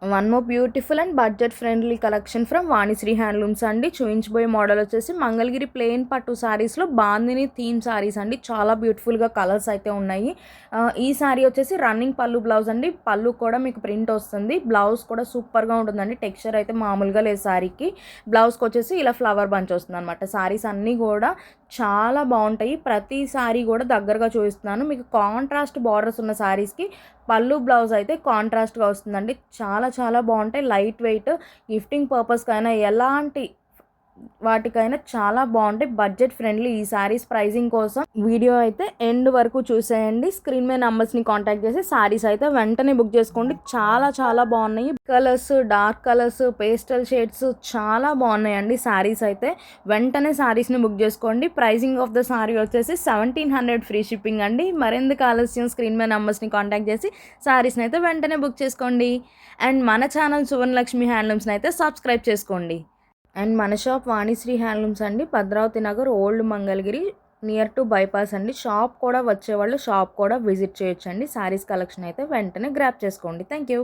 One more beautiful and budget friendly collection from Vanisri handlooms అండి. చూయించబోయే model వచ్చేసి Mangalagiri plain పట్టు శారీస్లో బాందిని థీమ్ శారీస్ అండి. చాలా బ్యూటిఫుల్గా కలర్స్ అయితే ఉన్నాయి. ఈ శారీ వచ్చేసి రన్నింగ్ పళ్ళు బ్లౌజ్ అండి. పళ్ళు కూడా మీకు ప్రింట్ వస్తుంది. బ్లౌజ్ కూడా సూపర్గా ఉంటుందండి. టెక్స్చర్ అయితే మామూలుగా లేదు శారీకి. బ్లౌజ్కి వచ్చేసి ఇలా ఫ్లవర్ బంచ్ వస్తుంది అనమాట. శారీస్ అన్నీ కూడా చాలా బాగుంటాయి. ప్రతి శారీ కూడా దగ్గరగా చూపిస్తున్నాను మీకు. కాంట్రాస్ట్ బార్డర్స్ ఉన్న శారీస్కి పళ్ళు బ్లౌజ్ అయితే కాంట్రాస్ట్గా వస్తుందండి. చాలా చాలా బాగుంటాయి. లైట్ వెయిట్, గిఫ్టింగ్ పర్పస్కైనా ఎలాంటి వాటికైనా చాలా బాగుంటాయి. బడ్జెట్ ఫ్రెండ్లీ ఈ శారీస్. ప్రైజింగ్ కోసం వీడియో అయితే ఎండ్ వరకు చూసేయండి. స్క్రీన్ మీద నంబర్స్ని కాంటాక్ట్ చేసి శారీస్ అయితే వెంటనే బుక్ చేసుకోండి. చాలా చాలా బాగున్నాయి. Colours, dark colours, pastel shades చాలా బాగున్నాయండి శారీస్ అయితే. వెంటనే శారీస్ని బుక్ చేసుకోండి. ప్రైజింగ్ ఆఫ్ ద శారీ వచ్చేసి 1700 ఫ్రీ షిప్పింగ్ అండి. మరెందుకు ఆలస్యం, స్క్రీన్ మీద నంబర్స్ని కాంటాక్ట్ చేసి శారీస్ని అయితే వెంటనే బుక్ చేసుకోండి. అండ్ మన ఛానల్ సువర్ణలక్ష్మి హ్యాండ్లూమ్స్ని అయితే సబ్స్క్రైబ్ చేసుకోండి. అండ్ మన షాప్ వాణిశ్రీ హ్యాండ్లూమ్స్ అండి, Bhadravati Nagar, old Mangalagiri, near to bypass అండి. షాప్ కూడా వచ్చేవాళ్ళు షాప్ కూడా విజిట్ చేయొచ్చండి. శారీస్ కలెక్షన్ అయితే వెంటనే గ్రాప్ చేసుకోండి. Thank you.